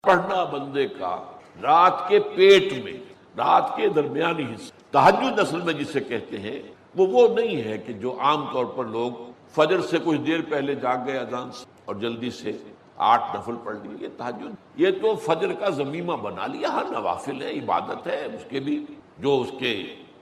پڑھنا بندے کا رات کے پیٹ میں، رات کے درمیانی حصے، تہجد اصل میں جسے کہتے ہیں وہ نہیں ہے کہ جو عام طور پر لوگ فجر سے کچھ دیر پہلے جاگ گئے اذان سے اور جلدی سے 8 نفل پڑھ لیے، یہ تہجد، یہ تو فجر کا ضمیمہ بنا لیا۔ ہاں نوافل ہے، عبادت ہے، اس کے بھی جو اس کے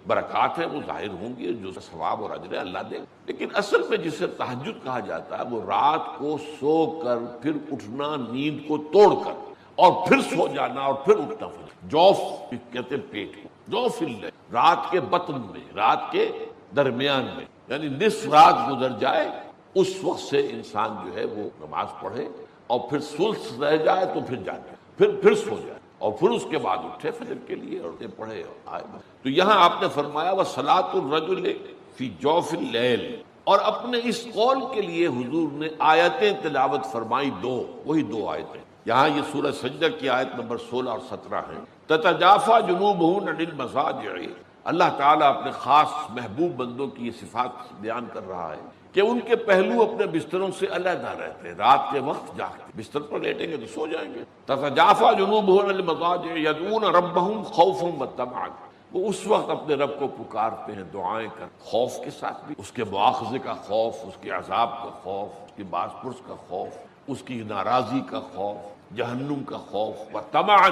برکات ہیں وہ ظاہر ہوں گی، جو ثواب اور اجر اللہ دے، لیکن اصل میں جسے تہجد کہا جاتا ہے وہ رات کو سو کر پھر اٹھنا، نیند کو توڑ کر اور پھر سو جانا اور پھر اٹھنا۔ جوف کہتے ہیں پیٹ کو، جوف اللیل، رات کے بطن میں، رات کے درمیان میں، یعنی نصف رات گزر جائے اس وقت سے انسان جو ہے وہ نماز پڑھے اور پھر ثلث رہ جائے تو پھر جاگے، پھر سو جائے اور پھر اس کے بعد اٹھے فجر کے لیے اور پڑھے اور آئے۔ تو یہاں آپ نے فرمایا وَصَلَاةُ الرَّجُلِ فِي جَوْفِ اللَّيْلِ، اور اپنے اس قول کے لیے حضور نے آیتیں تلاوت فرمائی، وہی دو آیتیں۔ یہاں یہ سورہ سجدہ کی آیت نمبر 16 اور 17 ہیں۔ تَتَجَافَىٰ جُنُوبُهُمْ عَنِ الْمَضَاجِعِ، اللہ تعالیٰ اپنے خاص محبوب بندوں کی یہ صفات بیان کر رہا ہے کہ ان کے پہلو اپنے بستروں سے علیحدہ رہتے ہیں، رات کے وقت جاگتے، بستر پر لیٹیں گے تو سو جائیں گے۔ تتجافیٰ جنوبہم عن المضاجع یدعون ربہم خوفا وطمعا، وہ اس وقت اپنے رب کو پکارتے ہیں دعائیں کر، خوف کے ساتھ بھی، اس کے مواخذے کا خوف، اس کے عذاب کا خوف، اس کی باز پرس کا خوف، اس کی ناراضی کا خوف، جہنم کا خوف، وطمعا،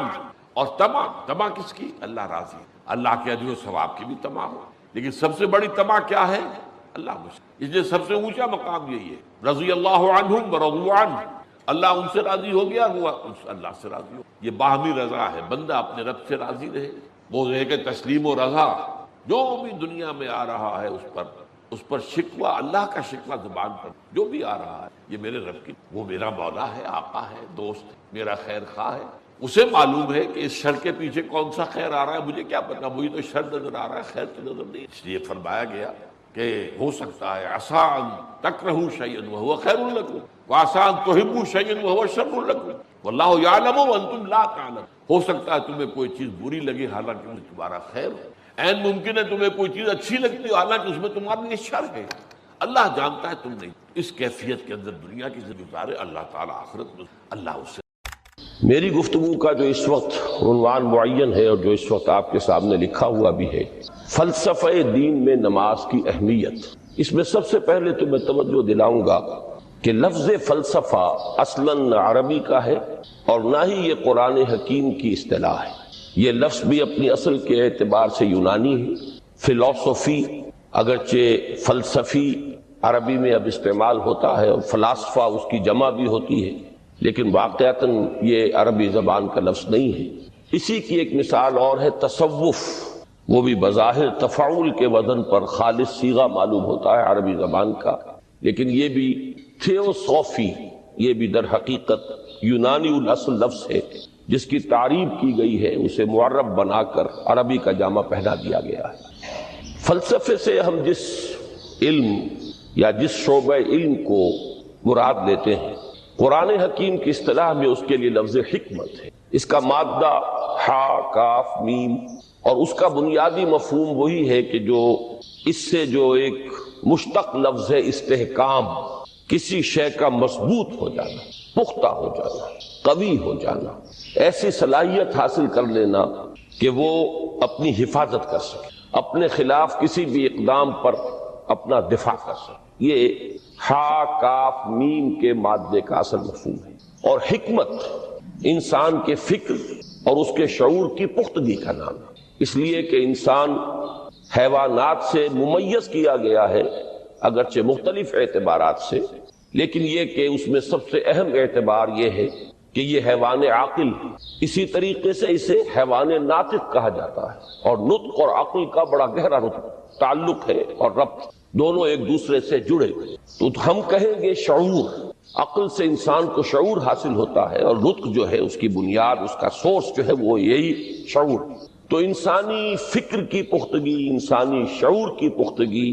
اور طمع کس کی؟ اللہ راضی، اللہ کے اجر و ثواب کی بھی طمع ہو، لیکن سب سے بڑی طمع کیا ہے؟ اللہ مجھ، اس لیے سب سے اونچا مقام یہی ہے، رضی اللہ عنہم ورضوا عنہ، اللہ ان سے راضی ہو گیا، وہ اللہ سے راضی ہو، یہ باہمی رضا ہے، بندہ اپنے رب سے راضی رہے، وہ ہے کہ تسلیم و رضا، جو بھی دنیا میں آ رہا ہے اس پر شکوہ، اللہ کا شکوہ زبان پر جو بھی آ رہا ہے، یہ میرے رب کی، وہ میرا مولا ہے، آقا ہے، دوست ہے، میرا خیر خواہ ہے، اسے معلوم ہے کہ اس شر کے پیچھے کون سا خیر آ رہا ہے، مجھے کیا پتا، مجھے تو شر نظر آ رہا ہے، خیر تو نظر نہیں، اس لیے فرمایا گیا کہ ہو سکتا ہے عسیٰ ان تکرہوا شیئا وہو خیر لکم وعسیٰ ان تحبوا شیئا وہو شر لکم واللہ یعلم وانتم لا تعلمون، ہو سکتا ہے تمہیں کوئی چیز بری لگے حالانکہ اس میں تمہارا خیر ہو، عین ممکن ہے تمہیں کوئی چیز اچھی لگتی ہو حالانکہ اس میں تمہارے لیے شر ہے، اللہ جانتا ہے تم نہیں، اس کیفیت کے اندر دنیا کی زندگی گزارے، اللہ تعالیٰ آخرت میں اللہ اس سے۔ میری گفتگو کا جو اس وقت عنوان معین ہے اور جو اس وقت آپ کے سامنے لکھا ہوا بھی ہے، فلسفہ دین میں نماز کی اہمیت، اس میں سب سے پہلے تو میں توجہ دلاؤں گا کہ لفظ فلسفہ اصلاً عربی کا ہے اور نہ ہی یہ قرآن حکیم کی اصطلاح ہے، یہ لفظ بھی اپنی اصل کے اعتبار سے یونانی ہے، فلسفی، اگرچہ فلسفی عربی میں اب استعمال ہوتا ہے اور فلاسفہ اس کی جمع بھی ہوتی ہے، لیکن واقعتاً یہ عربی زبان کا لفظ نہیں ہے۔ اسی کی ایک مثال اور ہے تصوف، وہ بھی بظاہر تفاعل کے وزن پر خالص صیغہ معلوم ہوتا ہے عربی زبان کا، لیکن یہ بھی تھیوسوفی، یہ بھی در حقیقت یونانی الاصل لفظ ہے، جس کی تعریف کی گئی ہے اسے معرب بنا کر عربی کا جامہ پہنا دیا گیا ہے۔ فلسفے سے ہم جس علم یا جس شعبہ علم کو مراد لیتے ہیں، قرآن حکیم کی اصطلاح میں اس کے لیے لفظ حکمت ہے، اس کا مادہ ہا کاف میم، اور اس کا بنیادی مفہوم وہی ہے کہ جو اس سے جو ایک مشتق لفظ ہے استحکام، کسی شے کا مضبوط ہو جانا، پختہ ہو جانا، قوی ہو جانا، ایسی صلاحیت حاصل کر لینا کہ وہ اپنی حفاظت کر سکے، اپنے خلاف کسی بھی اقدام پر اپنا دفاع کر سکے، یہ ہا کاف میم کے مادے کا اصل مفہوم ہے۔ اور حکمت انسان کے فکر اور اس کے شعور کی پختگی کا نام ہے، اس لیے کہ انسان حیوانات سے ممیز کیا گیا ہے اگرچہ مختلف اعتبارات سے، لیکن یہ کہ اس میں سب سے اہم اعتبار یہ ہے کہ یہ حیوان عاقل ہے، اسی طریقے سے اسے حیوان ناطق کہا جاتا ہے، اور نطق اور عقل کا بڑا گہرا تعلق ہے اور ربط، دونوں ایک دوسرے سے جڑے ہوئے۔ تو ہم کہیں گے شعور، عقل سے انسان کو شعور حاصل ہوتا ہے، اور نطق جو ہے اس کی بنیاد، اس کا سورس جو ہے وہ یہی شعور۔ تو انسانی فکر کی پختگی، انسانی شعور کی پختگی،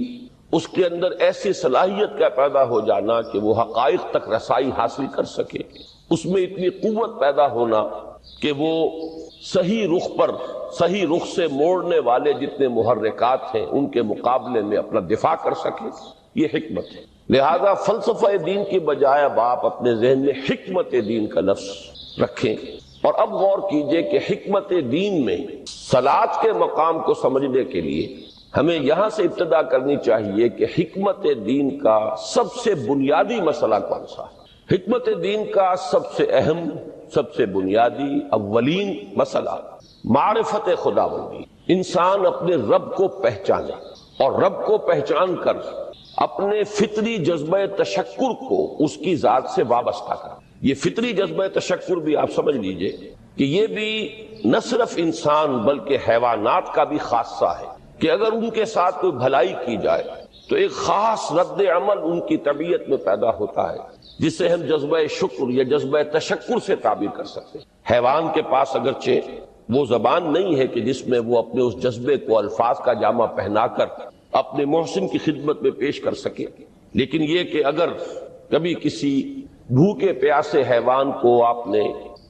اس کے اندر ایسی صلاحیت کا پیدا ہو جانا کہ وہ حقائق تک رسائی حاصل کر سکے، اس میں اتنی قوت پیدا ہونا کہ وہ صحیح رخ پر، صحیح رخ سے موڑنے والے جتنے محرکات ہیں ان کے مقابلے میں اپنا دفاع کر سکے، یہ حکمت ہے۔ لہذا فلسفہ دین کی بجائے اب آپ اپنے ذہن میں حکمت دین کا لفظ رکھیں، اور اب غور کیجئے کہ حکمت دین میں صلاۃ کے مقام کو سمجھنے کے لیے ہمیں یہاں سے ابتدا کرنی چاہیے کہ حکمت دین کا سب سے بنیادی مسئلہ کون سا ہے۔ حکمت دین کا سب سے اہم، سب سے بنیادی، اولین مسئلہ معرفت خداوندی، انسان اپنے رب کو پہچانے اور رب کو پہچان کر اپنے فطری جذبہ تشکر کو اس کی ذات سے وابستہ کرے۔ یہ فطری جذبہ تشکر بھی آپ سمجھ لیجئے کہ یہ بھی نہ صرف انسان بلکہ حیوانات کا بھی خاصہ ہے کہ اگر ان کے ساتھ کوئی بھلائی کی جائے تو ایک خاص رد عمل ان کی طبیعت میں پیدا ہوتا ہے جسے ہم جذبہ شکر یا جذبہ تشکر سے تعبیر کر سکتے ہیں۔ حیوان کے پاس اگرچہ وہ زبان نہیں ہے کہ جس میں وہ اپنے اس جذبے کو الفاظ کا جامہ پہنا کر اپنے محسن کی خدمت میں پیش کر سکے، لیکن یہ کہ اگر کبھی کسی بھوکے پیاسے حیوان کو آپ نے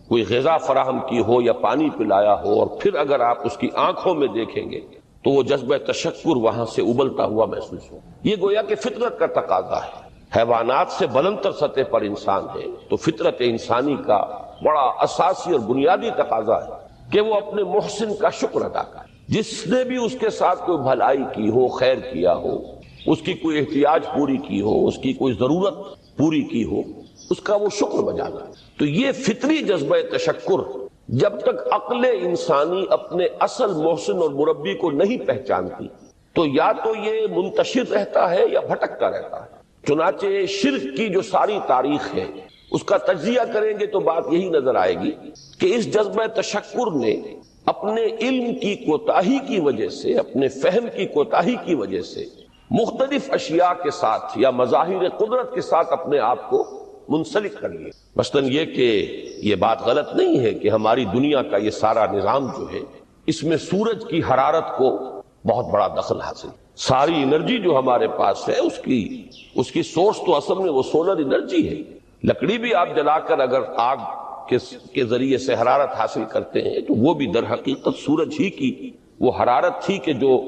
کوئی غذا فراہم کی ہو یا پانی پلایا ہو اور پھر اگر آپ اس کی آنکھوں میں دیکھیں گے تو وہ جذبہ تشکر وہاں سے ابلتا ہوا محسوس ہو۔ یہ گویا کہ فطرت کا تقاضا ہے۔ حیوانات سے بلندتر سطح پر انسان ہے تو فطرت انسانی کا بڑا اساسی اور بنیادی تقاضا ہے کہ وہ اپنے محسن کا شکر ادا کرے، جس نے بھی اس کے ساتھ کوئی بھلائی کی ہو، خیر کیا ہو، اس کی کوئی احتیاج پوری کی ہو، اس کی کوئی ضرورت پوری کی ہو، اس کا وہ شکر بجانا ہے۔ تو یہ فطری جذبہ تشکر جب تک عقل انسانی اپنے اصل محسن اور مربی کو نہیں پہچانتی تو یا تو یہ منتشر رہتا ہے یا بھٹکتا رہتا ہے۔ چنانچہ شرک کی جو ساری تاریخ ہے اس کا تجزیہ کریں گے تو بات یہی نظر آئے گی کہ اس جذبہ تشکر نے اپنے علم کی کوتاہی کی وجہ سے، اپنے فہم کی کوتاہی کی وجہ سے مختلف اشیاء کے ساتھ یا مظاہر قدرت کے ساتھ اپنے آپ کو منسلک کر لیے۔ مثلاً یہ کہ یہ بات غلط نہیں ہے کہ ہماری دنیا کا یہ سارا نظام جو ہے اس میں سورج کی حرارت کو بہت بڑا دخل حاصل، ساری انرجی جو ہمارے پاس ہے اس کی سورس تو اصل میں وہ سولر انرجی ہے۔ لکڑی بھی آپ جلا کر اگر آگ کے ذریعے سے حرارت حاصل کرتے ہیں تو وہ بھی در حقیقت سورج ہی کی وہ حرارت تھی کہ جو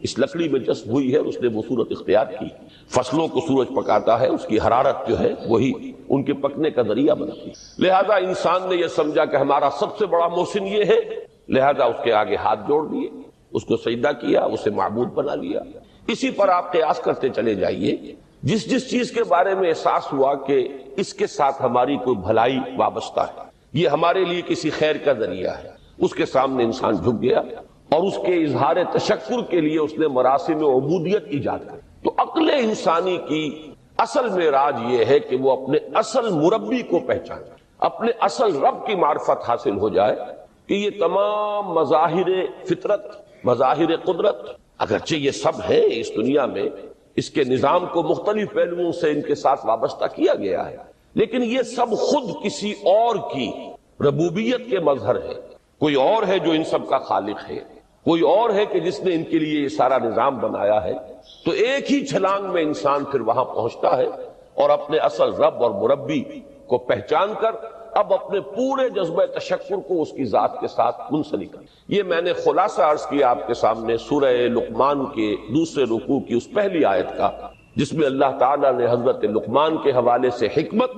اس لکڑی میں جذب ہوئی ہے، اس نے وہ صورت اختیار کی۔ فصلوں کو سورج پکاتا ہے، اس کی حرارت جو ہے وہی ان کے پکنے کا ذریعہ بنتی۔ لہذا انسان نے یہ سمجھا کہ ہمارا سب سے بڑا محسن یہ ہے، لہذا اس کے آگے ہاتھ جوڑ دیے، اس کو سجدہ کیا، اسے معبود بنا لیا۔ اسی پر آپ قیاس کرتے چلے جائیے، جس چیز کے بارے میں احساس ہوا کہ اس کے ساتھ ہماری کوئی بھلائی وابستہ ہے، یہ ہمارے لیے کسی خیر کا ذریعہ ہے، اس کے سامنے انسان جھک گیا اور اس کے اظہار تشکر کے لیے اس نے مراسم عبودیت ایجاد کر۔ تو عقل انسانی کی اصل معراج یہ ہے کہ وہ اپنے اصل مربی کو پہچانے، اپنے اصل رب کی معرفت حاصل ہو جائے کہ یہ تمام مظاہر فطرت، مظاہر قدرت، اگرچہ یہ سب ہے اس دنیا میں، اس کے نظام کو مختلف پہلوؤں سے ان کے ساتھ وابستہ کیا گیا ہے، لیکن یہ سب خود کسی اور کی ربوبیت کے مظہر ہے۔ کوئی اور ہے جو ان سب کا خالق ہے، کوئی اور ہے کہ جس نے ان کے لیے یہ سارا نظام بنایا ہے۔ تو ایک ہی چھلانگ میں انسان پھر وہاں پہنچتا ہے اور اپنے اصل رب اور مربی کو پہچان کر اب اپنے پورے جذبہ تشکر کو اس کی ذات کے ساتھ منسلک کر۔ یہ میں نے خلاصہ عرض کیا آپ کے سامنے سورہ لقمان کے دوسرے رکوع کی اس پہلی آیت کا، جس میں اللہ تعالیٰ نے حضرت لقمان کے حوالے سے حکمت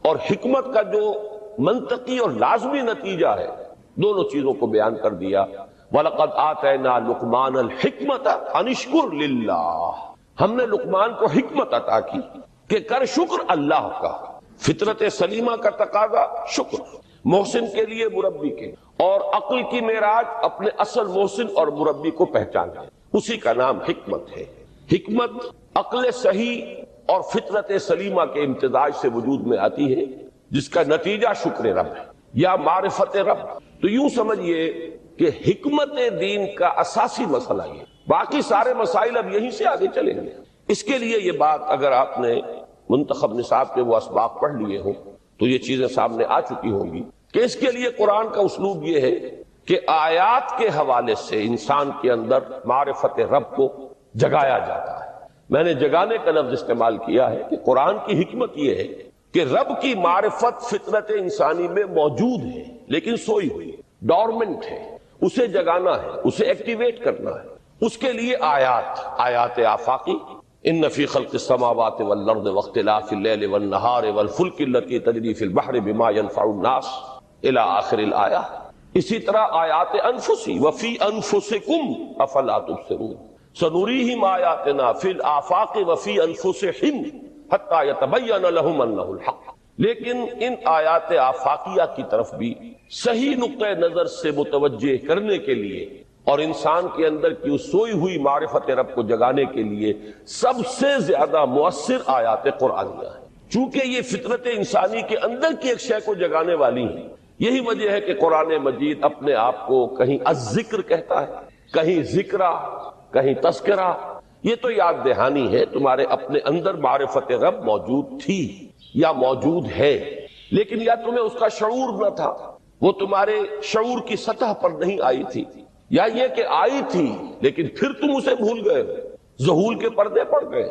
اور حکمت کا جو منطقی اور لازمی نتیجہ ہے دونوں چیزوں کو بیان کر دیا۔ وَلَقَدْ آتَيْنَا لُقْمَانَ الْحِكْمَةَ أَنِ اشْكُرْ لِلَّهِ، ہم نے لقمان کو حکمت عطا کی کہ کر شکر اللہ کا۔ فطرت سلیمہ کا تقاضا شکر، محسن کے لیے مربی کے، اور عقل کی معراج اپنے اصل محسن اور مربی کو پہچانا، اسی کا نام حکمت ہے۔ حکمت عقل صحیح اور فطرت سلیمہ کے امتزاج سے وجود میں آتی ہے، جس کا نتیجہ شکر رب ہے یا معرفت رب۔ تو یوں سمجھیے کہ حکمت دین کا اساسی مسئلہ یہ، باقی سارے مسائل اب یہیں سے آگے چلیں گے۔ اس کے لیے یہ بات اگر آپ نے منتخب نصاب کے وہ اسباق پڑھ لیے ہوں تو یہ چیزیں سامنے آ چکی ہوں گی کہ اس کے لیے قرآن کا اسلوب یہ ہے کہ آیات کے حوالے سے انسان کے اندر معرفت رب کو جگایا جاتا ہے۔ میں نے جگانے کا لفظ استعمال کیا ہے کہ قرآن کی حکمت یہ ہے کہ رب کی معرفت فطرت انسانی میں موجود ہے لیکن سوئی ہوئی ہے، ڈورمنٹ ہے، اسے جگانا ہے، اسے ایکٹیویٹ کرنا ہے۔ اس کے لیے آیات آفاقی، ان فی خلق السماوات والارض واختلاف اللیل والنہار والفلک التي تجری فی البحر بما ينفع الناس، الی آخر الآیہ۔ اسی طرح آیات انفسی وفی انفسکم افلا تبصرون سنریہم آیاتنا فی الآفاق وفی انفسہم حتی یتبین لہم انہ الحق۔ لیکن ان آیات آفاقیہ کی طرف بھی صحیح نقطہ نظر سے متوجہ کرنے کے لیے اور انسان کے اندر کی اس سوئی ہوئی معرفت رب کو جگانے کے لیے سب سے زیادہ مؤثر آیات قرآنیہ ہیں، چونکہ یہ فطرت انسانی کے اندر کی ایک شے کو جگانے والی ہیں۔ یہی وجہ ہے کہ قرآن مجید اپنے آپ کو کہیں الذکر کہتا ہے، کہیں ذکرہ، کہیں تذکرہ۔ یہ تو یاد دہانی ہے، تمہارے اپنے اندر معرفت رب موجود تھی یا موجود ہے، لیکن یا تمہیں اس کا شعور نہ تھا، وہ تمہارے شعور کی سطح پر نہیں آئی تھی، یا یہ کہ آئی تھی لیکن پھر تم اسے بھول گئے، ذہول کے پردے پڑ گئے۔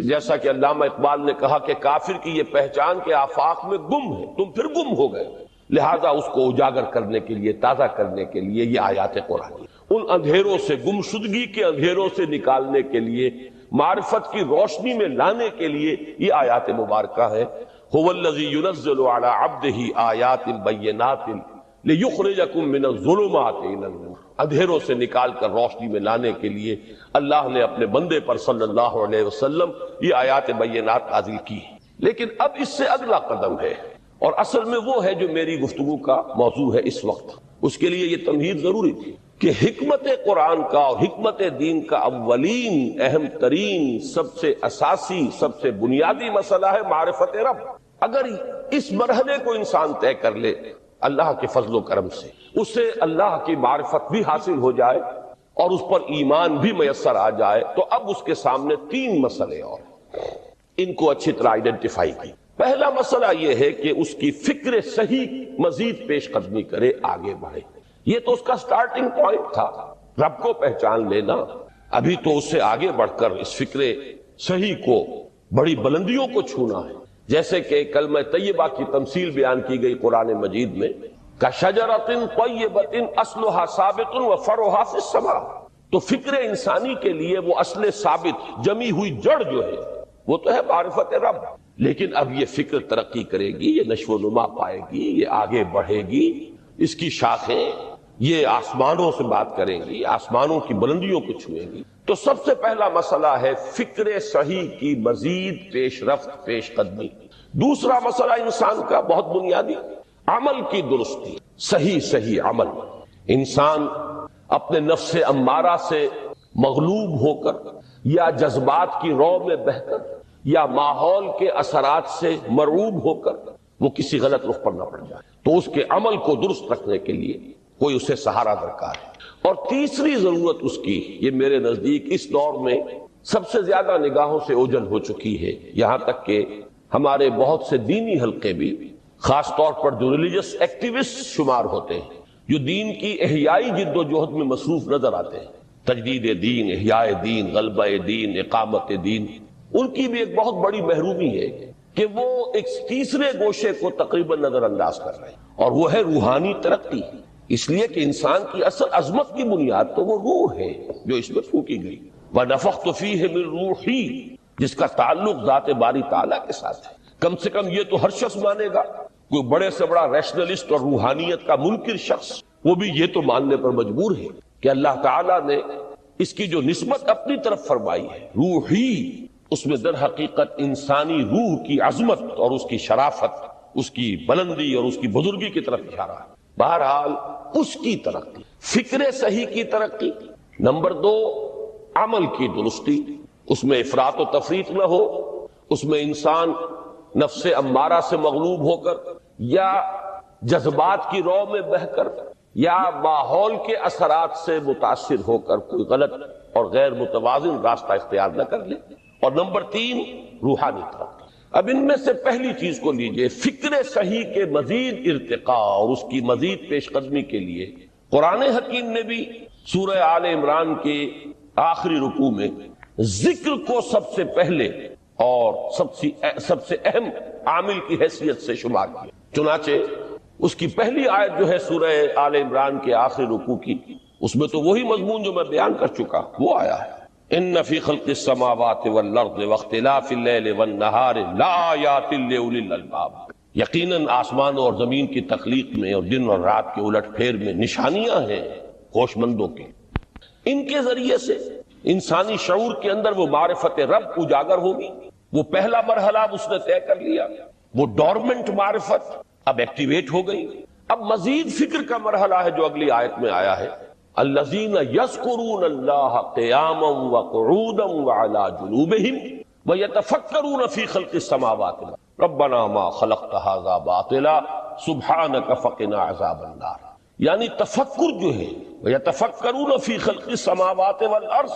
جیسا کہ علامہ اقبال نے کہا کہ کافر کی یہ پہچان کے آفاق میں گم ہے، تم پھر گم ہو گئے۔ لہذا اس کو اجاگر کرنے کے لیے، تازہ کرنے کے لیے یہ آیات قرآن، ان اندھیروں سے، گمشدگی کے اندھیروں سے نکالنے کے لیے، معرفت کی روشنی میں لانے کے لیے یہ آیات مبارکہ ہے۔ هو الذی ينزل على عبده آیات بینات لیخرجکم من الظلمات الی النور۔ اندھیروں سے نکال کر روشنی میں لانے کے لیے اللہ نے اپنے بندے پر صلی اللہ علیہ وسلم یہ آیات بینات نازل کی۔ لیکن اب اس سے اگلا قدم ہے، اور اصل میں وہ ہے جو میری گفتگو کا موضوع ہے اس وقت۔ اس کے لیے یہ تمہید ضروری تھی کہ حکمت قرآن کا اور حکمت دین کا اولین، اہم ترین، سب سے اساسی، سب سے بنیادی مسئلہ ہے معرفت رب۔ اگر اس مرحلے کو انسان طے کر لے اللہ کے فضل و کرم سے، اسے اللہ کی معرفت بھی حاصل ہو جائے اور اس پر ایمان بھی میسر آ جائے، تو اب اس کے سامنے تین مسئلے اور ان کو اچھی طرح آئیڈینٹیفائی کی۔ پہلا مسئلہ یہ ہے کہ اس کی فکر صحیح مزید پیش قدمی کرے، آگے بڑھے۔ یہ تو اس کا سٹارٹنگ پوائنٹ تھا، رب کو پہچان لینا۔ ابھی تو اس سے آگے بڑھ کر اس فکر صحیح کو، بڑی بلندیوں کو چھونا ہے۔ جیسے کہ کلمہ طیبہ کی تمثیل بیان کی گئی قرآن مجید میں، کَشَجَرَةٍ طَیِّبَةٍ أَصْلُهَا ثَابِتٌ وَفَرْعُهَا فِي السَّمَاءِ۔ تو فکر انسانی کے لیے وہ اصل ثابت جمی ہوئی جڑ جو ہے وہ تو ہے معرفت رب، لیکن اب یہ فکر ترقی کرے گی، یہ نشو و نما پائے گی، یہ آگے بڑھے گی، اس کی شاخیں یہ آسمانوں سے بات کریں گی، آسمانوں کی بلندیوں کو چھوئیں گی۔ تو سب سے پہلا مسئلہ ہے فکر صحیح کی مزید پیش رفت، پیش قدمی۔ دوسرا مسئلہ انسان کا بہت بنیادی، عمل کی درستی، صحیح عمل۔ انسان اپنے نفس امارہ سے مغلوب ہو کر یا جذبات کی رو میں بہہ کر یا ماحول کے اثرات سے مرعوب ہو کر وہ کسی غلط رخ پر نہ پڑ جائے، تو اس کے عمل کو درست رکھنے کے لیے کوئی اسے سہارا درکار ہے۔ اور تیسری ضرورت اس کی، یہ میرے نزدیک اس دور میں سب سے زیادہ نگاہوں سے اوجھل ہو چکی ہے، یہاں تک کہ ہمارے بہت سے دینی حلقے بھی، خاص طور پر جو ریلیجس ایکٹیوسٹ شمار ہوتے ہیں، جو دین کی احیائی جد و جہد میں مصروف نظر آتے ہیں، تجدید دین، احیاء دین، غلبہ دین، اقامت دین، ان کی بھی ایک بہت بڑی محرومی ہے کہ وہ ایک تیسرے گوشے کو تقریباً نظر انداز کر رہے ہیں، اور وہ ہے روحانی ترقی۔ اس لیے کہ انسان کی اصل عظمت کی بنیاد تو وہ روح ہے جو اس میں پھونکی گئی، وَنَفَخْتُ فِيهِ مِن رُوحِي، جس کا تعلق ذات باری تعالیٰ کے ساتھ ہے۔ کم سے کم یہ تو ہر شخص مانے گا، کوئی بڑے سے بڑا ریشنلسٹ اور روحانیت کا منکر شخص وہ بھی یہ تو ماننے پر مجبور ہے کہ اللہ تعالیٰ نے اس کی جو نسبت اپنی طرف فرمائی ہے روحی، اس میں در حقیقت انسانی روح کی عظمت اور اس کی شرافت، اس کی بلندی اور اس کی بزرگی کی طرف اشارہ ہے۔ بہرحال اس کی ترقی، فکر صحیح کی ترقی۔ نمبر 2، عمل کی درستی، اس میں افراط و تفریط نہ ہو، اس میں انسان نفس امارہ سے مغلوب ہو کر یا جذبات کی رو میں بہہ کر یا ماحول کے اثرات سے متاثر ہو کر کوئی غلط اور غیر متوازن راستہ اختیار نہ کر لے۔ اور نمبر 3، روحانی ترقی۔ اب ان میں سے پہلی چیز کو لیجئے، فکر صحیح کے مزید ارتقاء اور اس کی مزید پیش قدمی کے لیے قرآن حکیم نے بھی سورہ آل عمران کے آخری رکوع میں ذکر کو سب سے پہلے اور سب سے اہم عامل کی حیثیت سے شمار کیا۔ چنانچہ اس کی پہلی آیت جو ہے سورہ آل عمران کے آخری رکوع کی، اس میں تو وہی مضمون جو میں بیان کر چکا وہ آیا ہے، ان فی خلق السماوات والارض واختلاف اللیل والنہار لآیات لأولی الالباب، یقیناً آسمان اور زمین کی تخلیق میں اور دن اور رات کے الٹ پھیر میں نشانیاں ہیں ہوش مندوں کی. ان کے ذریعے سے انسانی شعور کے اندر وہ معرفت رب اجاگر ہوگی. وہ پہلا مرحلہ اب اس نے طے کر لیا، وہ ڈورمنٹ معرفت اب ایکٹیویٹ ہو گئی. اب مزید فکر کا مرحلہ ہے جو اگلی آیت میں آیا ہے، الذین یذکرون اللہ قیاما وقعودا وعلی جنوبہم ویتفکرون فی خلق السماوات ربنا ما خلقت ھذا باطلا سبحانک فقنا عذاب النار. یعنی تفکر جو ہے ویتفکرون فی خلق السماوات والارض،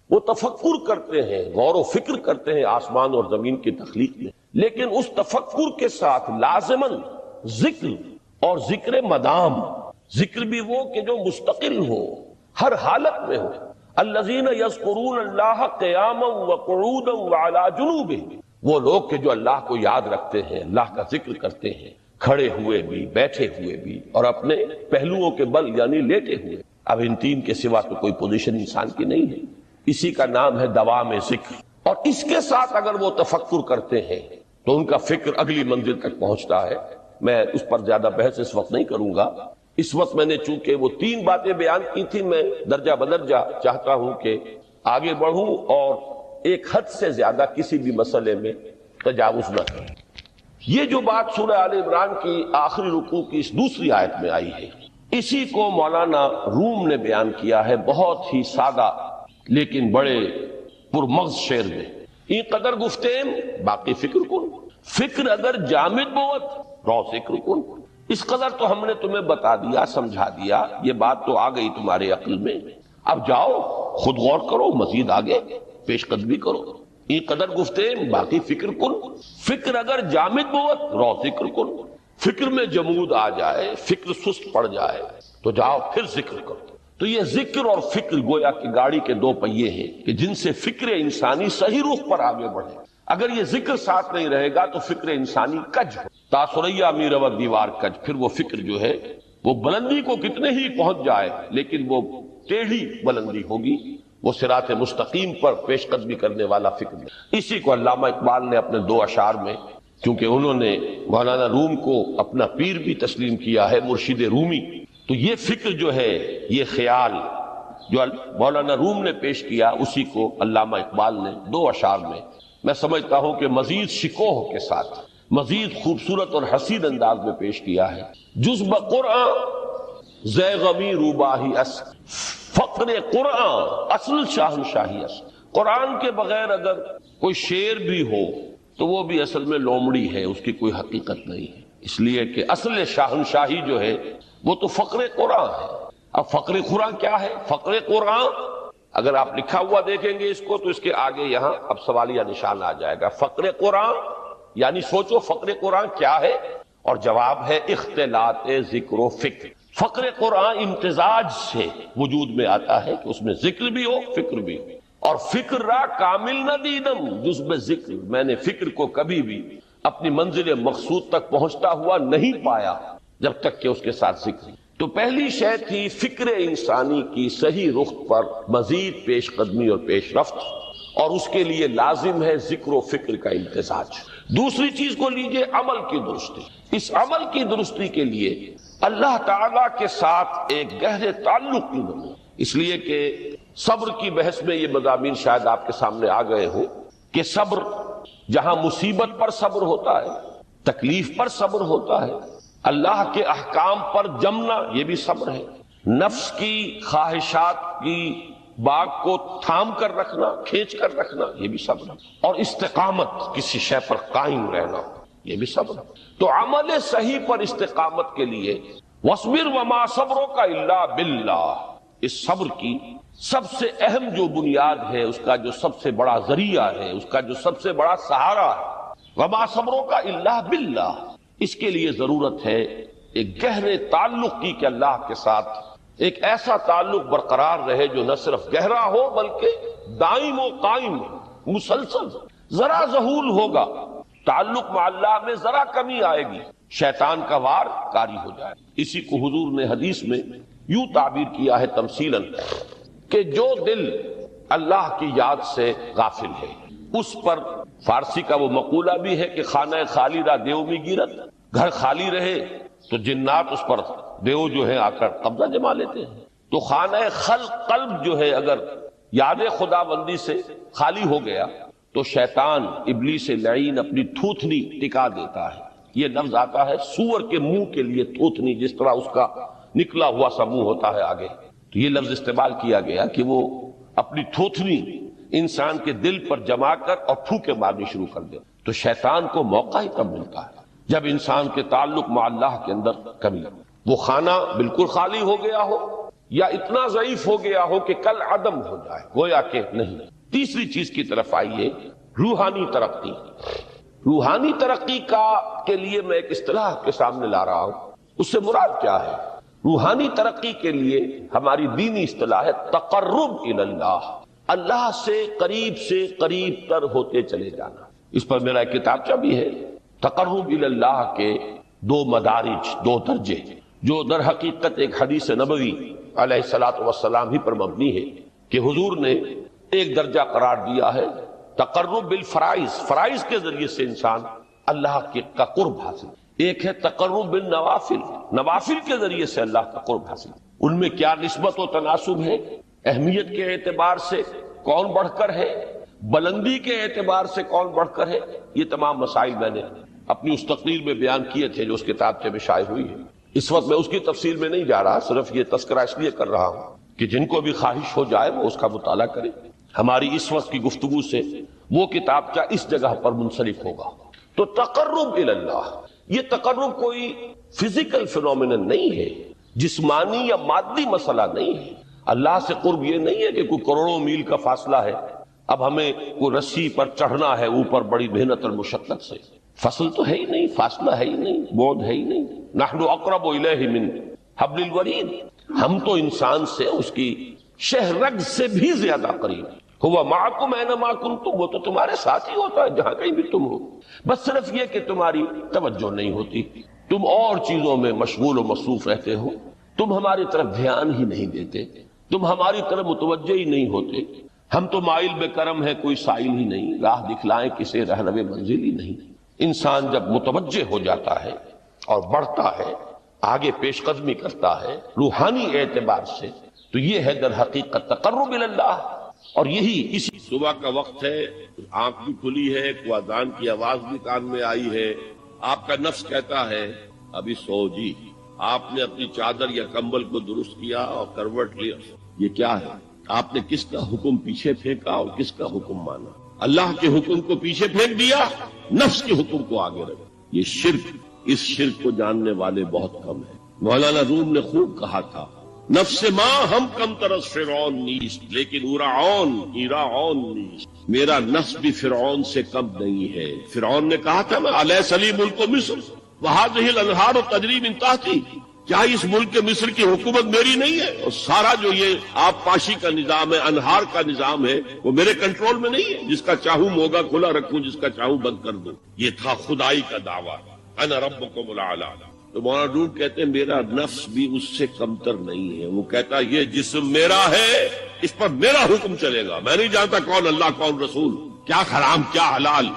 وہ تفکر کرتے ہیں، غور و فکر کرتے ہیں آسمان اور زمین کی تخلیق میں، لیکن اس تفکر کے ساتھ لازماً ذکر اور ذکر مدام. ذکر بھی وہ کہ جو مستقل ہو، ہر حالت میں ہو. الذین یذکرون اللہ قیاما وقعودا وعلی جنوبہم، وہ لوگ کہ جو اللہ کو یاد رکھتے ہیں، اللہ کا ذکر کرتے ہیں، کھڑے ہوئے بھی، بیٹھے ہوئے بھی، اور اپنے پہلوؤں کے بل یعنی لیٹے ہوئے. اب ان تین کے سوا تو کوئی پوزیشن انسان کی نہیں ہے. اسی کا نام ہے دوام ذکر. اور اس کے ساتھ اگر وہ تفکر کرتے ہیں تو ان کا فکر اگلی منزل تک پہنچتا ہے. میں اس پر زیادہ بحث اس وقت نہیں کروں گا. اس وقت میں نے چونکہ وہ تین باتیں بیان کی تھی، میں درجہ بدرجہ چاہتا ہوں کہ آگے بڑھوں اور ایک حد سے زیادہ کسی بھی مسئلے میں تجاوز نہ کروں. یہ جو بات سورہ آل عمران کی آخری رکوع کی اس دوسری آیت میں آئی ہے، اسی کو مولانا روم نے بیان کیا ہے بہت ہی سادہ لیکن بڑے پرمغز شعر میں. این قدر گفتیم باقی فکر کن، فکر اگر جامد بوت رو ذکر کن. اس قدر تو ہم نے تمہیں بتا دیا، سمجھا دیا، یہ بات تو آ گئی تمہارے عقل میں. اب جاؤ خود غور کرو، مزید آگے پیش قدمی کرو. این قدر گفتیم باقی فکر کن، فکر اگر جامد بوت رو ذکر کن. فکر میں جمود آ جائے، فکر سست پڑ جائے تو جاؤ پھر ذکر کرو. تو یہ ذکر اور فکر گویا کہ گاڑی کے دو پہیے ہیں کہ جن سے فکر انسانی صحیح رخ پر آگے بڑھے. اگر یہ ذکر ساتھ نہیں رہے گا تو فکر انسانی کج ہو. تاثریا میرا دیوار کج. پھر وہ فکر جو ہے وہ بلندی کو کتنے ہی پہنچ جائے لیکن وہ ٹیڑھی بلندی ہوگی، وہ صراط مستقیم پر پیش قدمی کرنے والا فکر نہیں. اسی کو علامہ اقبال نے اپنے دو اشعار میں، کیونکہ انہوں نے مولانا روم کو اپنا پیر بھی تسلیم کیا ہے، مرشد رومی، تو یہ فکر جو ہے، یہ خیال جو مولانا روم نے پیش کیا، اسی کو علامہ اقبال نے دو اشعار میں میں سمجھتا ہوں کہ مزید شکوہ کے ساتھ، مزید خوبصورت اور حسین انداز میں پیش کیا ہے. جز بقرآن زے غمی روباہی اس، فقر قرآن اصل شاہنشاہی اس. قرآن کے بغیر اگر کوئی شعر بھی ہو تو وہ بھی اصل میں لومڑی ہے، اس کی کوئی حقیقت نہیں ہے. اس لیے کہ اصل شاہنشاہی جو ہے وہ تو فقر قرآن ہے. اب فقر قرآن کیا ہے؟ فقر قرآن اگر آپ لکھا ہوا دیکھیں گے اس کو تو اس کے آگے یہاں اب سوالیہ نشان آ جائے گا. فقر قرآن یعنی سوچو فقر قرآن کیا ہے، اور جواب ہے اختلاط ذکر و فکر. فقر قرآن امتزاج سے وجود میں آتا ہے کہ اس میں ذکر بھی ہو، فکر بھی ہو. اور فکر را کامل نہ دیدم جز بے ذکر، میں نے فکر کو کبھی بھی اپنی منزل مقصود تک پہنچتا ہوا نہیں پایا جب تک کہ اس کے ساتھ ذکر. تو پہلی شے تھی فکر انسانی کی صحیح رخ پر مزید پیش قدمی اور پیش رفت، اور اس کے لیے لازم ہے ذکر و فکر کا امتزاج. دوسری چیز کو لیجئے عمل کی درستی. اس عمل کی درستی کے لیے اللہ تعالیٰ کے ساتھ ایک گہرے تعلق کی ضرورت. اس لیے کہ صبر کی بحث میں یہ مضامین شاید آپ کے سامنے آ گئے ہو کہ صبر جہاں مصیبت پر صبر ہوتا ہے، تکلیف پر صبر ہوتا ہے، اللہ کے احکام پر جمنا یہ بھی صبر ہے، نفس کی خواہشات کی باغ کو تھام کر رکھنا، کھینچ کر رکھنا یہ بھی صبر ہے، اور استقامت کسی شے پر قائم رہنا یہ بھی صبر ہے. تو عمل صحیح پر استقامت کے لیے وَاصْبِرْ وَمَا صَبْرُكَ إِلَّا بِاللَّهِ، اس صبر کی سب سے اہم جو بنیاد ہے، اس کا جو سب سے بڑا ذریعہ ہے، اس کا جو سب سے بڑا سہارا ہے، وَمَا صَبْرُكَ إِلَّا بِاللَّهِ. اس کے لیے ضرورت ہے ایک گہرے تعلق کی کہ اللہ کے ساتھ ایک ایسا تعلق برقرار رہے جو نہ صرف گہرا ہو بلکہ دائم و قائم ہو، مسلسل. ذرا ذہول ہوگا تعلق مع اللہ میں، ذرا کمی آئے گی، شیطان کا وار کاری ہو جائے. اسی کو حضور نے حدیث میں یوں تعبیر کیا ہے تمثیلاً کہ جو دل اللہ کی یاد سے غافل ہے اس پر فارسی کا وہ مقولہ بھی ہے کہ خانہ خالی را دیو می گیرت، گھر خالی رہے تو جنات اس پر دیو جو ہے آ کر قبضہ جما لیتے ہیں. تو خانہ قلب جو ہے اگر یاد خدا بندی سے خالی ہو گیا تو شیطان ابلیس لعین اپنی تھوتنی ٹکا دیتا ہے. یہ لفظ آتا ہے سور کے منہ کے لیے تھوتنی، جس طرح اس کا نکلا ہوا سا منہ ہوتا ہے آگے، تو یہ لفظ استعمال کیا گیا کہ وہ اپنی تھوتنی انسان کے دل پر جما کر اور پھوکے مارنی شروع کر دے. تو شیطان کو موقع ہی تب ملتا ہے جب انسان کے تعلق مع اللہ کے اندر کمی، وہ خانہ بالکل خالی ہو گیا ہو یا اتنا ضعیف ہو گیا ہو کہ کل عدم ہو جائے، گویا کہ نہیں. تیسری چیز کی طرف آئیے، روحانی ترقی. روحانی ترقی کے لیے میں ایک اصطلاح آپ کے سامنے لا رہا ہوں. اس سے مراد کیا ہے؟ روحانی ترقی کے لیے ہماری دینی اصطلاح ہے تقرب الی اللہ، اللہ سے قریب تر ہوتے چلے جانا. اس پر میرا ایک کتابچہ بھی ہے، تقرب الی اللہ کے 2 مدارج، 2 درجے، جو در حقیقت ایک حدیث نبوی علیہ الصلوۃ والسلام ہی پر مبنی ہے کہ حضور نے ایک درجہ قرار دیا ہے تقرب بالفرائض، فرائض کے ذریعے سے انسان اللہ کا قرب حاصل. ایک ہے تقرب بالنوافل، نوافل کے ذریعے سے اللہ کا قرب حاصل. ان میں کیا نسبت و تناسب ہے؟ اہمیت کے اعتبار سے کون بڑھ کر ہے، بلندی کے اعتبار سے کون بڑھ کر ہے، یہ تمام مسائل میں نے اپنی اس تقریر میں بیان کیے تھے جو اس کتابچے میں شائع ہوئی ہے. اس وقت میں اس کی تفصیل میں نہیں جا رہا، صرف یہ تذکرہ اس لیے کر رہا ہوں کہ جن کو بھی خواہش ہو جائے وہ اس کا مطالعہ کرے. ہماری اس وقت کی گفتگو سے وہ کتابچہ اس جگہ پر منسلک ہوگا. تو تقرب الی اللہ، یہ تقرب کوئی فزیکل فینومینن نہیں ہے، جسمانی یا مادی مسئلہ نہیں ہے. اللہ سے قرب یہ نہیں ہے کہ کوئی کروڑوں میل کا فاصلہ ہے، اب ہمیں کوئی رسی پر چڑھنا ہے اوپر بڑی محنت اور مشقت سے. فصل تو ہے ہی نہیں، فاصلہ ہے ہی نہیں، بعد ہے ہی نہیں. نحن اقرب الیہ من حبل الورید، ہم تو انسان سے اس کی شہرگ سے بھی زیادہ قریب. ہوا معکم اینما کنتم، وہ تو تمہارے ساتھ ہی ہوتا ہے جہاں کہیں بھی تم ہو، بس صرف یہ کہ تمہاری توجہ نہیں ہوتی، تم اور چیزوں میں مشغول و مصروف رہتے ہو، تم ہماری طرف دھیان ہی نہیں دیتے، تم ہماری طرف متوجہ ہی نہیں ہوتے. ہم تو مائل بے کرم ہے، کوئی سائل ہی نہیں، راہ دکھلائیں کسے رہنو منزل ہی نہیں. انسان جب متوجہ ہو جاتا ہے اور بڑھتا ہے، آگے پیش قدمی کرتا ہے روحانی اعتبار سے، تو یہ ہے در حقیقت تقرب الی اللہ. اور یہی اسی صبح کا وقت ہے، آنکھ بھی کھلی ہے، کوئی اذان کی آواز بھی کان میں آئی ہے، آپ کا نفس کہتا ہے ابھی سو جی. آپ نے اپنی چادر یا کمبل کو درست کیا اور کروٹ لیا. یہ کیا ہے؟ آپ نے کس کا حکم پیچھے پھینکا اور کس کا حکم مانا؟ اللہ کے حکم کو پیچھے پھینک دیا، نفس کے حکم کو آگے رکھا. یہ شرک، اس شرک کو جاننے والے بہت کم ہیں. مولانا روم نے خوب کہا تھا، نفس ماں ہم کم ترس فرعون نیست لیکن ایراعون نیست. میرا نفس بھی فرعون سے کم نہیں ہے. فرعون نے کہا تھا میں الیس لی ملک مصر وہذہ الانہار تجری من تحتی، کیا اس ملک مصر کی حکومت میری نہیں ہے؟ اور سارا جو یہ آب پاشی کا نظام ہے، انہار کا نظام ہے، وہ میرے کنٹرول میں نہیں ہے. جس کا چاہوں موگا کھلا رکھوں، جس کا چاہوں بند کر دوں. یہ تھا خدائی کا دعویٰ، انا ربکم الاعلی. تو مولانا روم کہتے ہیں میرا نفس بھی اس سے کمتر نہیں ہے. وہ کہتا یہ جسم میرا ہے، اس پر میرا حکم چلے گا، میں نہیں جانتا کون اللہ کون رسول، کیا حرام کیا حلال.